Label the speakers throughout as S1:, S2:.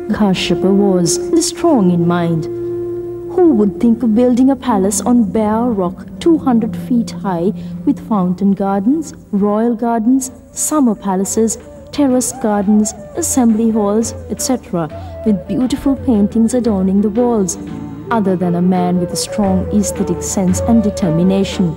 S1: Kashyapa was strong in mind. Who would think of building a palace on bare rock 200 feet high with fountain gardens, royal gardens, summer palaces, terrace gardens, assembly halls, etc., with beautiful paintings adorning the walls, other than a man with a strong aesthetic sense and determination?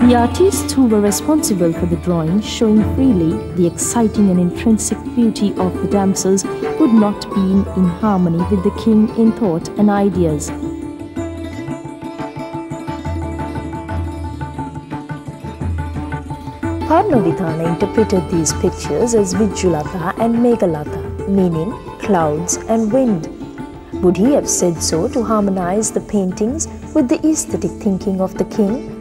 S1: The artists who were responsible for the drawing, showing freely the exciting and intrinsic beauty of the damsels, would not be in harmony with the king in thought and ideas. Padmavithana interpreted these pictures as Vijulata and Meghalata, meaning clouds and wind. Would he have said so to harmonize the paintings with the aesthetic thinking of the king?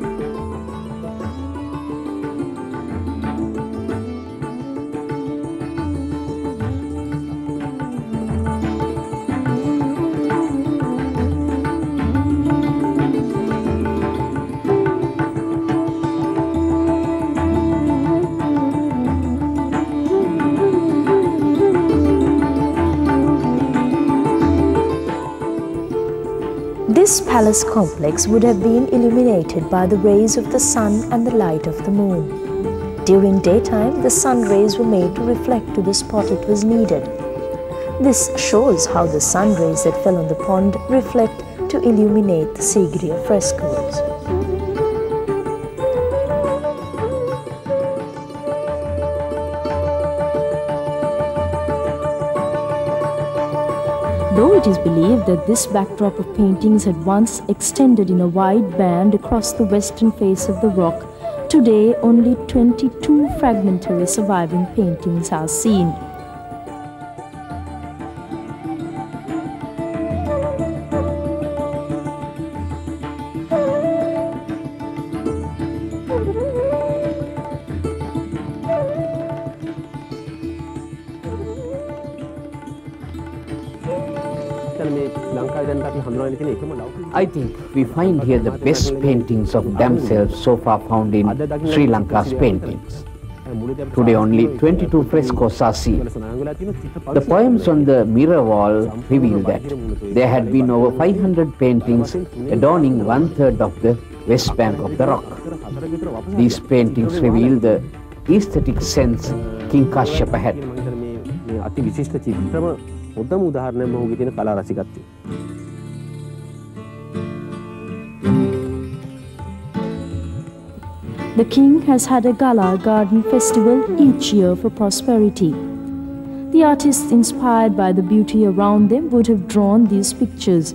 S1: This palace complex would have been illuminated by the rays of the sun and the light of the moon. During daytime, the sun rays were made to reflect to the spot it was needed. This shows how the sun rays that fell on the pond reflect to illuminate the Sigiriya frescoes. Though it is believed that this backdrop of paintings had once extended in a wide band across the western face of the rock, today only 22 fragmentary surviving paintings are seen.
S2: I think we find here the best paintings of damsels so far found in Sri Lanka's paintings. Today only 22 frescoes are seen. The poems on the mirror wall reveal that there had been over 500 paintings adorning one-third of the west bank of the rock. These paintings reveal the aesthetic sense King Kashyapa had.
S1: The king has had a gala garden festival each year for prosperity. The artists inspired by the beauty around them would have drawn these pictures.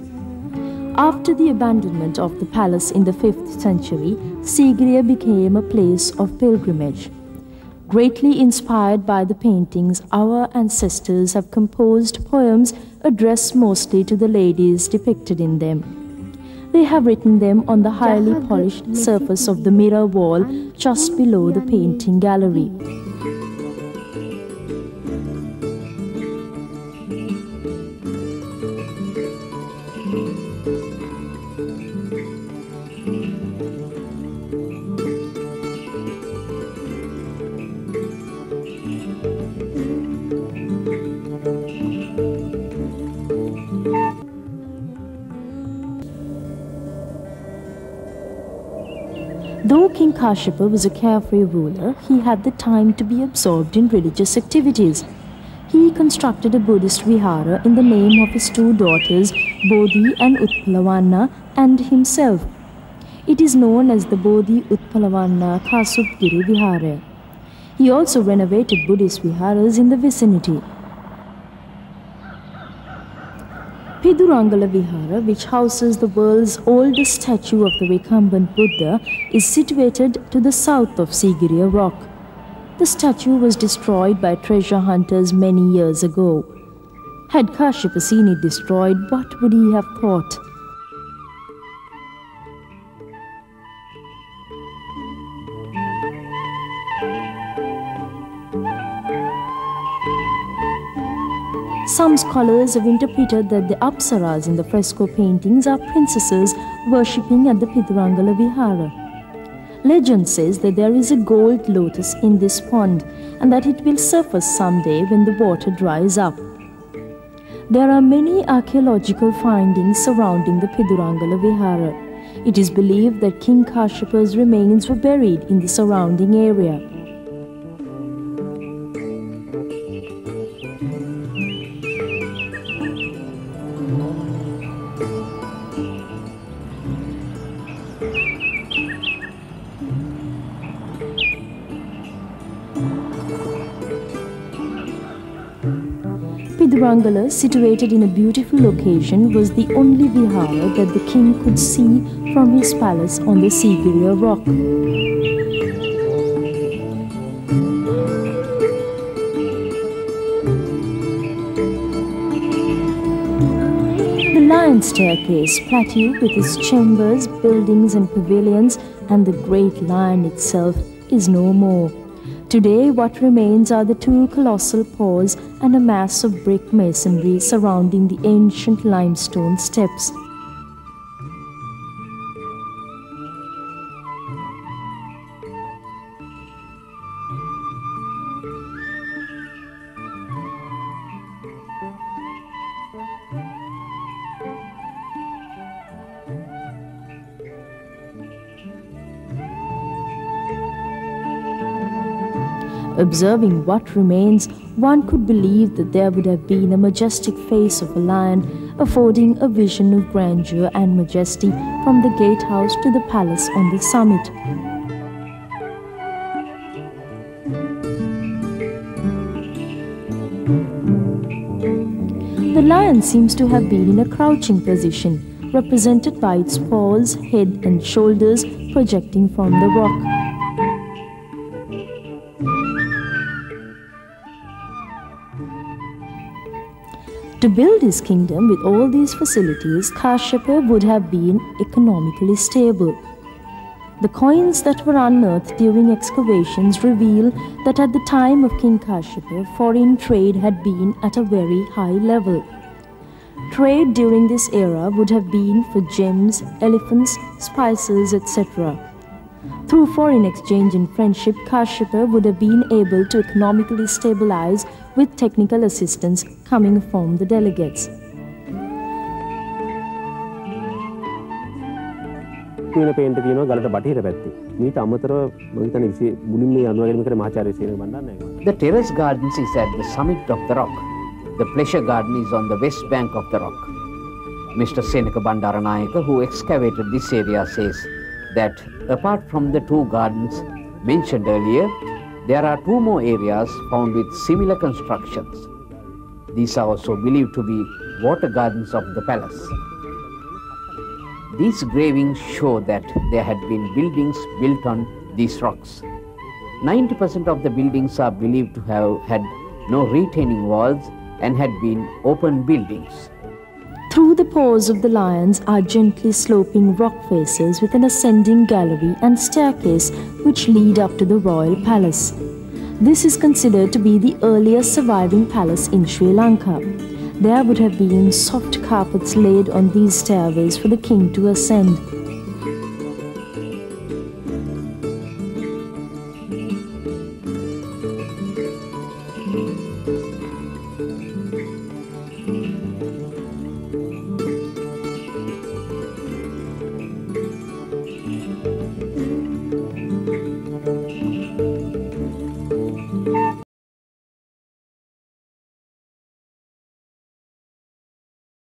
S1: After the abandonment of the palace in the 5th century, Sigiriya became a place of pilgrimage. Greatly inspired by the paintings, our ancestors have composed poems addressed mostly to the ladies depicted in them. They have written them on the highly polished surface of the mirror wall just below the painting gallery. Though King Kashyapa was a carefree ruler, he had the time to be absorbed in religious activities. He constructed a Buddhist vihara in the name of his 2 daughters, Bodhi and Utpalavanna, and himself. It is known as the Bodhi Utpalavanna Kasupgiri Vihara. He also renovated Buddhist viharas in the vicinity. Pidurangala Vihara, which houses the world's oldest statue of the recumbent Buddha, is situated to the south of Sigiriya rock. The statue was destroyed by treasure hunters many years ago. Had Kashyapa seen it destroyed, what would he have thought? Some scholars have interpreted that the apsaras in the fresco paintings are princesses worshipping at the Pidurangala Vihara. Legend says that there is a gold lotus in this pond and that it will surface someday when the water dries up. There are many archaeological findings surrounding the Pidurangala Vihara. It is believed that King Kashyap's remains were buried in the surrounding area. Pidurangala, situated in a beautiful location, was the only vihara that the king could see from his palace on the Sigiriya rock. The lion staircase plateau with its chambers, buildings and pavilions and the great lion itself is no more. Today, what remains are the two colossal paws and a mass of brick masonry surrounding the ancient limestone steps. Observing what remains, one could believe that there would have been a majestic face of a lion, affording a vision of grandeur and majesty from the gatehouse to the palace on the summit. The lion seems to have been in a crouching position, represented by its paws, head and shoulders projecting from the rock. To build his kingdom with all these facilities, Kashyapa would have been economically stable. The coins that were unearthed during excavations reveal that at the time of King Kashyapa, foreign trade had been at a very high level. Trade during this era would have been for gems, elephants, spices, etc. Through foreign exchange and friendship, Kashyapa would have been able to economically stabilize with technical assistance coming from the delegates.
S3: The
S2: terrace gardens is at the summit of the rock. The pleasure garden is on the west bank of the rock. Mr. Senaka Bandaranayaka, who excavated this area, says that apart from the two gardens mentioned earlier, there are two more areas found with similar constructions. These are also believed to be water gardens of the palace. These gravings show that there had been buildings built on these rocks. 90% of the buildings are believed to have had no retaining walls and had been open buildings.
S1: Through the paws of the lions are gently sloping rock faces with an ascending gallery and staircase which lead up to the royal palace. This is considered to be the earliest surviving palace in Sri Lanka. There would have been soft carpets laid on these stairways for the king to ascend.